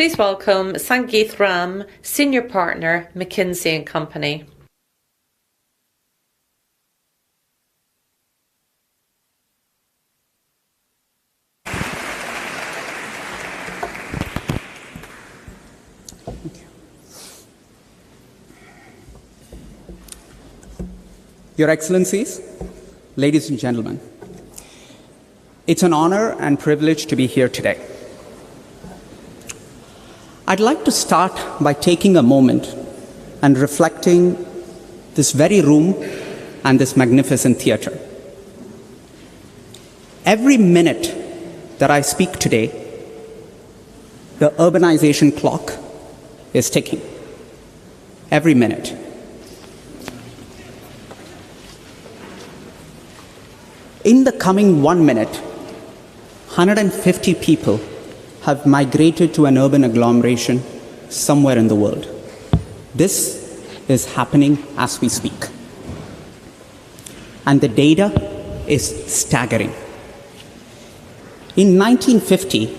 Please welcome Sangeeth Ram, Senior Partner, McKinsey and Company. Your Excellencies, ladies and gentlemen, it's an honor and privilege to be here today. I'd like to start by taking a moment and reflecting this very room and this magnificent theater. Every minute that I speak today, the urbanization clock is ticking. Every minute. In the coming 1 minute, 150 people have migrated to an urban agglomeration somewhere in the world. This is happening as we speak. And the data is staggering. In 1950,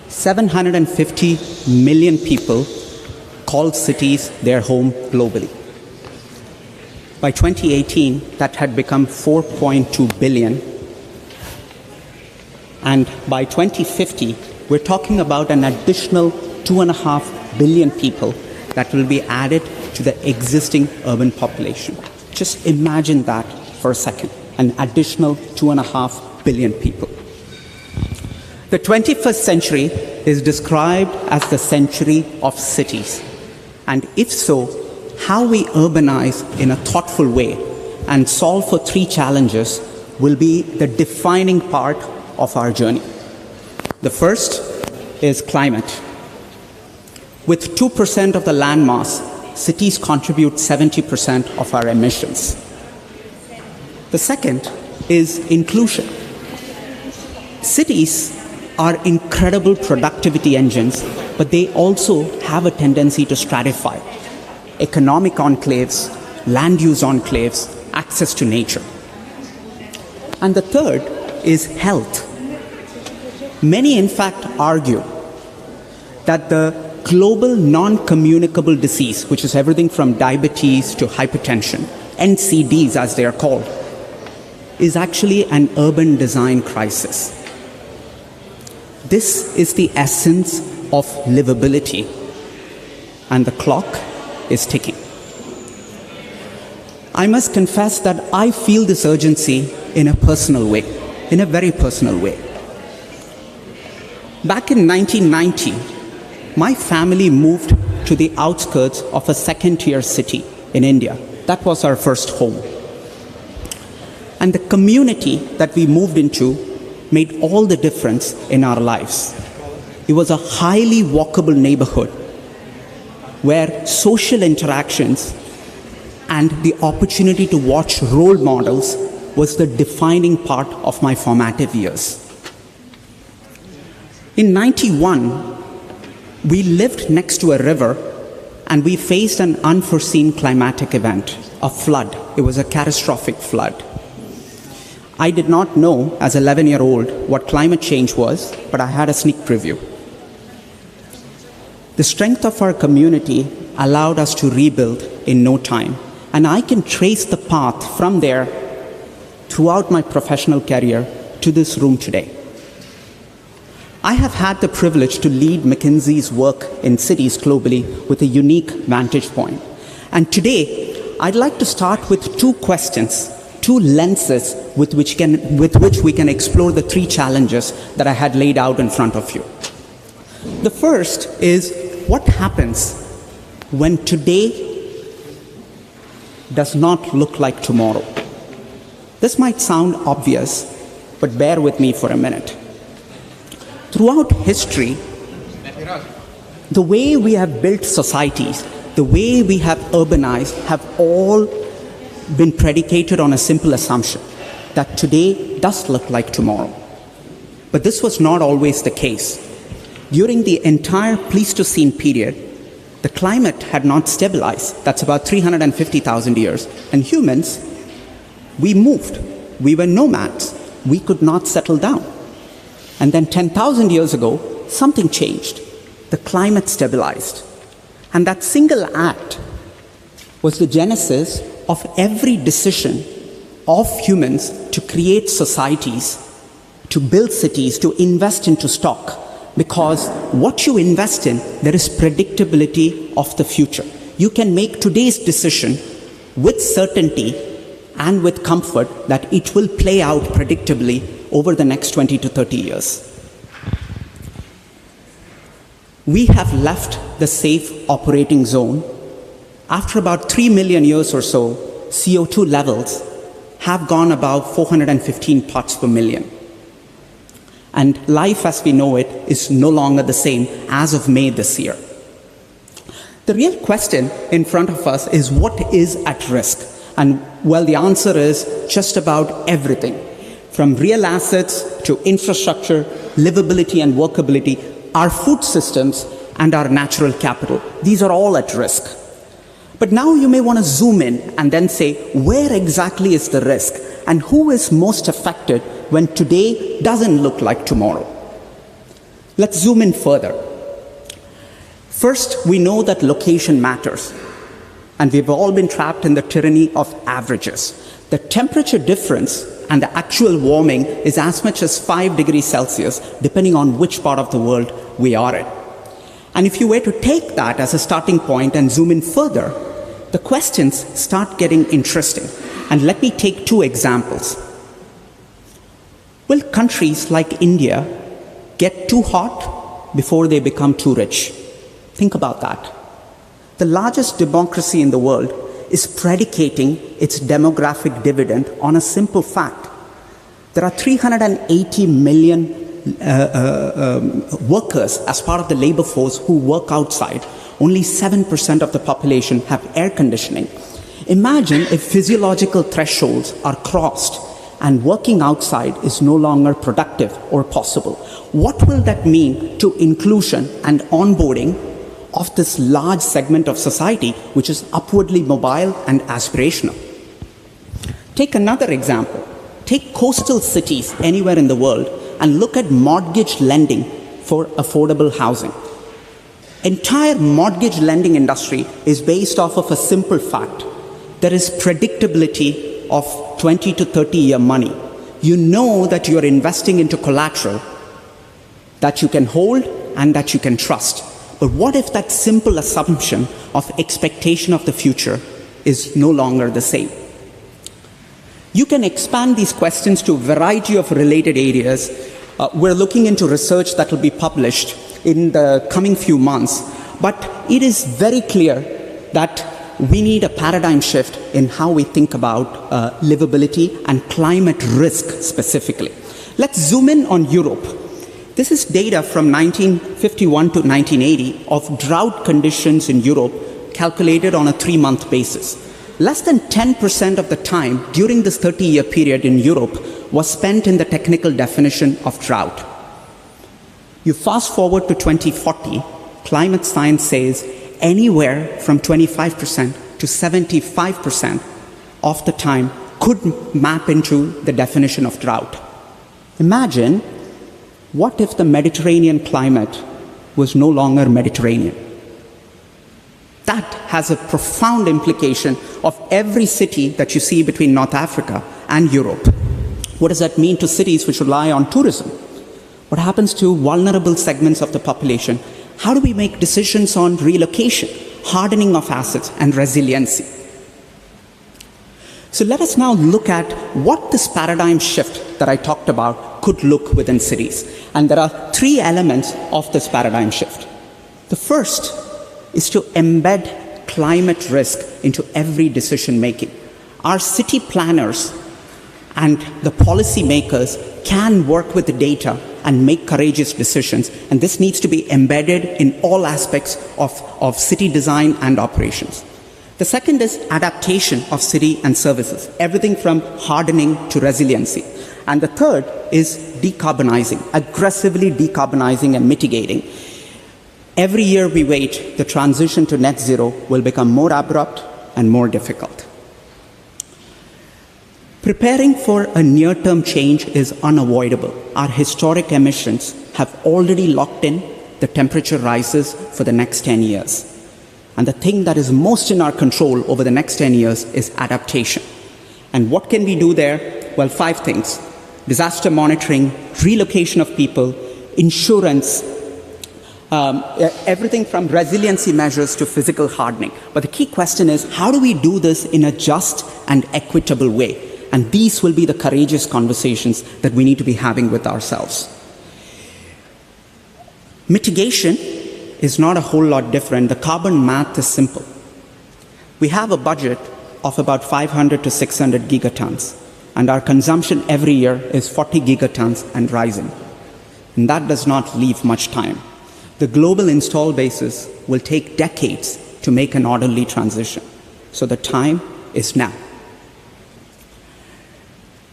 750 million people called cities their home globally. By 2018, that had become 4.2 billion. And by 2050, we're talking about an additional 2.5 billion people that will be added to the existing urban population. Just imagine that for a second, an additional 2.5 billion people. The 21st century is described as the century of cities. And if so, how we urbanize in a thoughtful way and solve for 3 challenges will be the defining part of our journey. The first is climate. With 2% of the land mass, cities contribute 70% of our emissions. The second is inclusion. Cities are incredible productivity engines, but they also have a tendency to stratify. Economic enclaves, land use enclaves, access to nature. And the third is health. Many, in fact, argue that the global non-communicable disease, which is everything from diabetes to hypertension, NCDs as they are called, is actually an urban design crisis. This is the essence of livability, and the clock is ticking. I must confess that I feel this urgency in a personal way, in a very personal way. Back in 1990, my family moved to the outskirts of a second-tier city in India. That was our first home. And the community that we moved into made all the difference in our lives. It was a highly walkable neighborhood where social interactions and the opportunity to watch role models was the defining part of my formative years. In 91, we lived next to a river and we faced an unforeseen climatic event, a flood. It was a catastrophic flood. I did not know as an 11-year-old what climate change was, but I had a sneak preview. The strength of our community allowed us to rebuild in no time. And I can trace the path from there throughout my professional career to this room today. I have had the privilege to lead McKinsey's work in cities globally with a unique vantage point. And today, I'd like to start with 2 questions, 2 lenses with which we can explore the 3 challenges that I had laid out in front of you. The first is, what happens when today does not look like tomorrow? This might sound obvious, but bear with me for a minute. Throughout history, the way we have built societies, the way we have urbanized, have all been predicated on a simple assumption that today does look like tomorrow. But this was not always the case. During the entire Pleistocene period, the climate had not stabilized. That's about 350,000 years. And humans, we moved. We were nomads. We could not settle down. And then 10,000 years ago, something changed. the climate stabilized. And that single act was the genesis of every decision of humans to create societies, to build cities, to invest into stock. Because what you invest in, there is predictability of the future. You can make today's decision with certainty and with comfort that it will play out predictably over the next 20 to 30 years. We have left the safe operating zone. After about 3 million years or so, CO2 levels have gone above 415 parts per million. And life as we know it is no longer the same as of May this year. The real question in front of us is what is at risk? And well, the answer is just about everything. From real assets to infrastructure, livability and workability, our food systems and our natural capital. These are all at risk. But now you may want to zoom in and then say, where exactly is the risk? And who is most affected when today doesn't look like tomorrow? Let's zoom in further. First, we know that location matters. And we've all been trapped in the tyranny of averages. The temperature difference and the actual warming is as much as 5 degrees Celsius, depending on which part of the world we are in. And if you were to take that as a starting point and zoom in further, the questions start getting interesting. And let me take 2 examples. Will countries like India get too hot before they become too rich? Think about that. The largest democracy in the world is predicating its demographic dividend on a simple fact. There are 380 million workers as part of the labor force who work outside. Only 7% of the population have air conditioning. Imagine if physiological thresholds are crossed and working outside is no longer productive or possible. What will that mean to inclusion and onboarding of this large segment of society, which is upwardly mobile and aspirational? Take another example. Take coastal cities anywhere in the world and look at mortgage lending for affordable housing. Entire mortgage lending industry is based off of a simple fact. There is predictability of 20 to 30-year money. You know that you're investing into collateral that you can hold and that you can trust. But what if that simple assumption of expectation of the future is no longer the same? You can expand these questions to a variety of related areas. We're looking into research that will be published in the coming few months. But it is very clear that we need a paradigm shift in how we think about livability and climate risk specifically. Let's zoom in on Europe. This is data from 1951 to 1980 of drought conditions in Europe calculated on a 3-month basis. Less than 10% of the time during this 30-year period in Europe was spent in the technical definition of drought. You fast forward to 2040, climate science says anywhere from 25% to 75% of the time could map into the definition of drought. Imagine, what if the Mediterranean climate was no longer Mediterranean? That has a profound implication of every city that you see between North Africa and Europe. What does that mean to cities which rely on tourism? What happens to vulnerable segments of the population? How do we make decisions on relocation, hardening of assets, and resiliency? So let us now look at what this paradigm shift that I talked about could look within cities. And there are 3 elements of this paradigm shift. The first is to embed climate risk into every decision making. Our city planners and the policy makers can work with the data and make courageous decisions, and this needs to be embedded in all aspects of city design and operations. The second is adaptation of city and services, everything from hardening to resiliency. And the third is decarbonizing, aggressively decarbonizing and mitigating. Every year we wait, the transition to net zero will become more abrupt and more difficult. Preparing for a near-term change is unavoidable. Our historic emissions have already locked in the temperature rises for the next 10 years. And the thing that is most in our control over the next 10 years is adaptation. And what can we do there? Well, 5 things. Disaster monitoring, relocation of people, insurance, everything from resiliency measures to physical hardening. But the key question is, how do we do this in a just and equitable way? And these will be the courageous conversations that we need to be having with ourselves. Mitigation is not a whole lot different. The carbon math is simple. We have a budget of about 500 to 600 gigatons, and our consumption every year is 40 gigatons and rising. And that does not leave much time. The global install bases will take decades to make an orderly transition. So the time is now.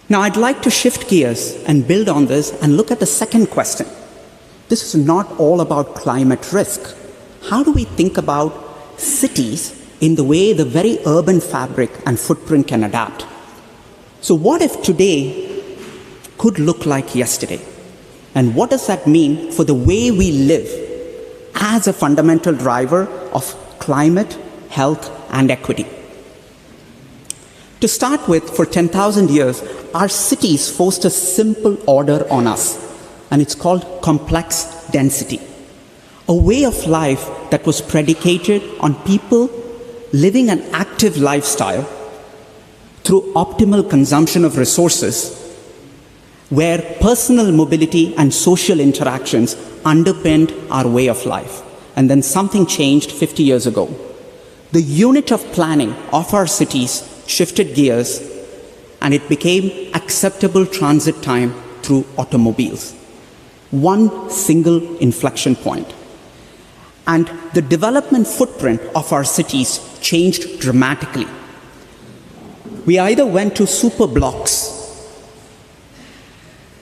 Now I'd like to shift gears and build on this and look at the second question. This is not all about climate risk. How do we think about cities in the way the very urban fabric and footprint can adapt? So what if today could look like yesterday? And what does that mean for the way we live as a fundamental driver of climate, health, and equity? To start with, for 10,000 years, our cities forced a simple order on us, and it's called complex density. A way of life that was predicated on people living an active lifestyle through optimal consumption of resources, where personal mobility and social interactions underpinned our way of life. And then something changed 50 years ago. The unit of planning of our cities shifted gears, and it became acceptable transit time through automobiles. One single inflection point. And the development footprint of our cities changed dramatically. We either went to super blocks.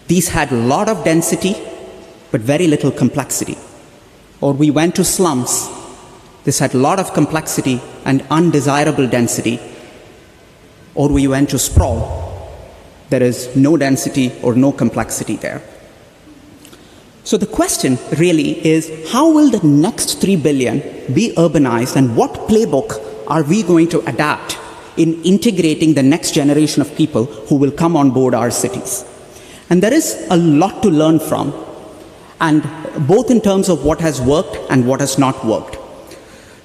These had a lot of density, but very little complexity. Or we went to slums. This had a lot of complexity and undesirable density. Or we went to sprawl. There is no density or no complexity there. So the question really is, how will the next 3 billion be urbanized, and what playbook are we going to adapt in integrating the next generation of people who will come on board our cities? And there is a lot to learn from, and both in terms of what has worked and what has not worked.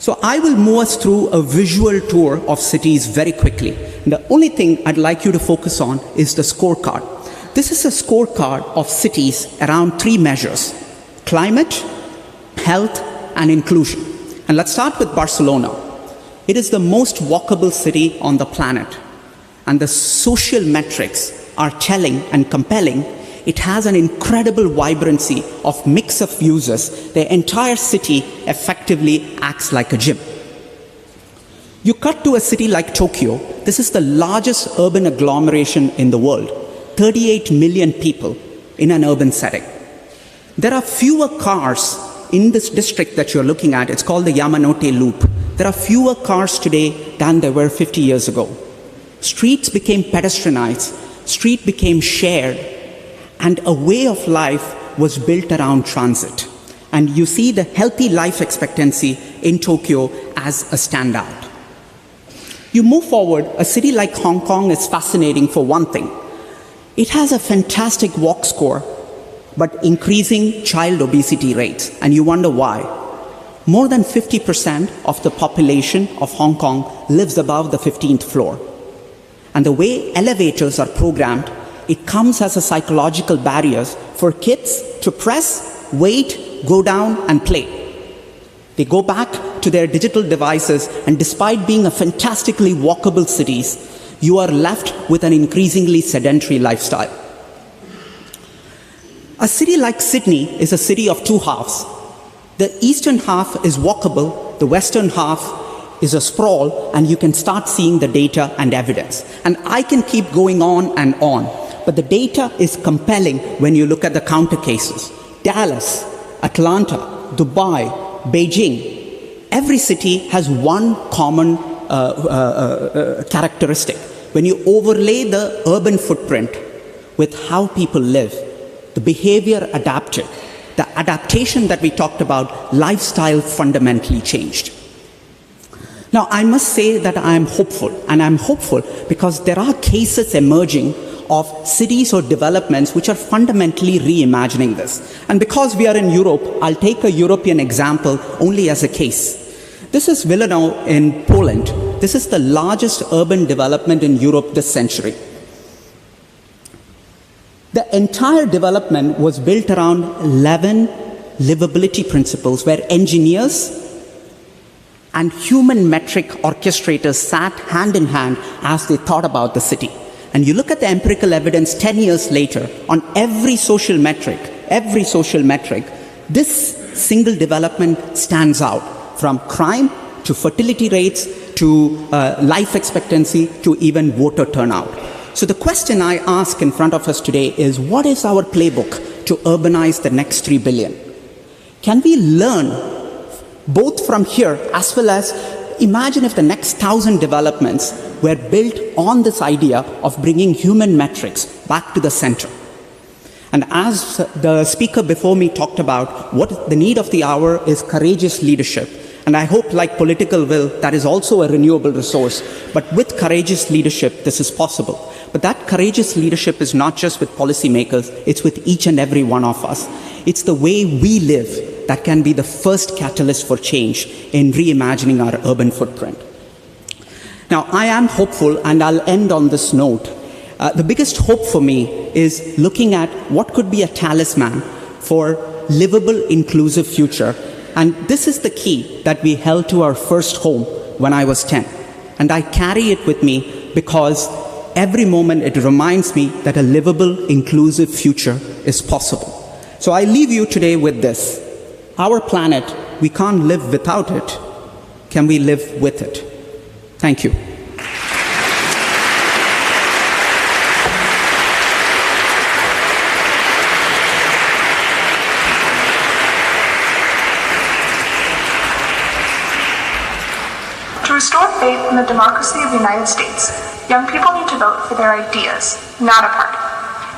So I will move us through a visual tour of cities very quickly. And the only thing I'd like you to focus on is the scorecard. This is a scorecard of cities around 3 measures: climate, health, and inclusion. And let's start with Barcelona. It is the most walkable city on the planet. And the social metrics are telling and compelling. It has an incredible vibrancy of mix of users. The entire city effectively acts like a gym. You cut to a city like Tokyo. This is the largest urban agglomeration in the world. 38 million people in an urban setting. There are fewer cars in this district that you're looking at. It's called the Yamanote Loop. There are fewer cars today than there were 50 years ago. Streets became pedestrianized. Street became shared. And a way of life was built around transit. And you see the healthy life expectancy in Tokyo as a standout. You move forward, a city like Hong Kong is fascinating for one thing. It has a fantastic walk score, but increasing child obesity rates. And you wonder why. More than 50% of the population of Hong Kong lives above the 15th floor. And the way elevators are programmed, it comes as a psychological barrier for kids to press, wait, go down, and play. They go back to their digital devices, and despite being a fantastically walkable cities, you are left with an increasingly sedentary lifestyle. A city like Sydney is a city of 2 halves. The eastern half is walkable, the western half is a sprawl, and you can start seeing the data and evidence. And I can keep going on and on, but the data is compelling when you look at the counter cases. Dallas, Atlanta, Dubai, Beijing, every city has one common characteristic. When you overlay the urban footprint with how people live, the behavior adapted, the adaptation that we talked about, lifestyle fundamentally changed. Now, I must say that I am hopeful, and I'm hopeful because there are cases emerging of cities or developments which are fundamentally reimagining this. And because we are in Europe, I'll take a European example only as a case. This is Wilanow in Poland. This is the largest urban development in Europe this century. The entire development was built around 11 livability principles where engineers and human metric orchestrators sat hand in hand as they thought about the city. And you look at the empirical evidence 10 years later on every social metric, this single development stands out, from crime to fertility rates to life expectancy to even voter turnout. So the question I ask in front of us today is, what is our playbook to urbanize the next 3 billion? Can we learn both from here as well as imagine if the next 1,000 developments were built on this idea of bringing human metrics back to the center? And as the speaker before me talked about, what the need of the hour is courageous leadership. And I hope, like political will, that is also a renewable resource. But with courageous leadership, this is possible. But that courageous leadership is not just with policymakers, it's with each and every one of us. It's the way we live that can be the first catalyst for change in reimagining our urban footprint. Now, I am hopeful, and I'll end on this note. The biggest hope for me is looking at what could be a talisman for livable, inclusive future. And this is the key that we held to our first home when I was 10. And I carry it with me because every moment it reminds me that a livable, inclusive future is possible. So I leave you today with this. Our planet, we can't live without it. Can we live with it? Thank you. To restore faith in the democracy of the United States, young people need to vote for their ideas, not a party.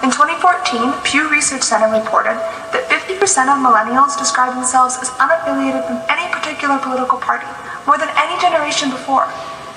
In 2014, Pew Research Center reported that 50% of millennials describe themselves as unaffiliated from any particular political party, more than any generation before.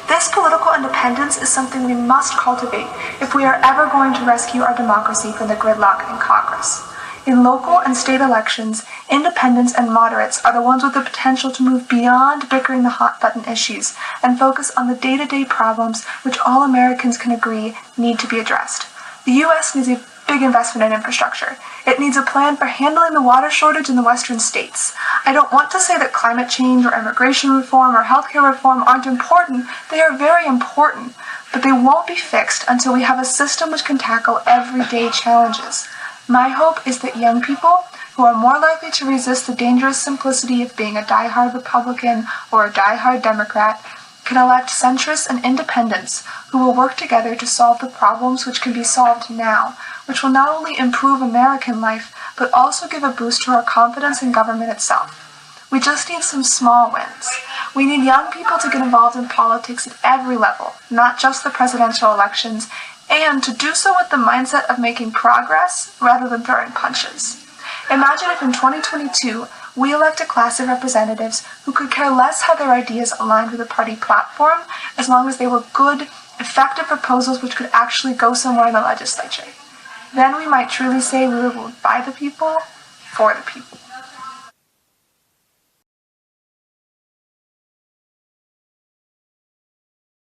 This political independence is something we must cultivate if we are ever going to rescue our democracy from the gridlock in Congress. In local and state elections, independents and moderates are the ones with the potential to move beyond bickering the hot-button issues and focus on the day-to-day problems which all Americans can agree need to be addressed. The U.S. needs a big investment in infrastructure. It needs a plan for handling the water shortage in the western states. I don't want to say that climate change or immigration reform or healthcare reform aren't important. They are very important, but they won't be fixed until we have a system which can tackle everyday challenges. My hope is that young people, who are more likely to resist the dangerous simplicity of being a die-hard Republican or a die-hard Democrat, can elect centrists and independents who will work together to solve the problems which can be solved now, which will not only improve American life, but also give a boost to our confidence in government itself. We just need some small wins. We need young people to get involved in politics at every level, not just the presidential elections, and to do so with the mindset of making progress rather than throwing punches. Imagine if in 2022, we elect a class of representatives who could care less how their ideas aligned with a party platform, as long as they were good, effective proposals which could actually go somewhere in the legislature. Then we might truly say we were ruled by the people, for the people.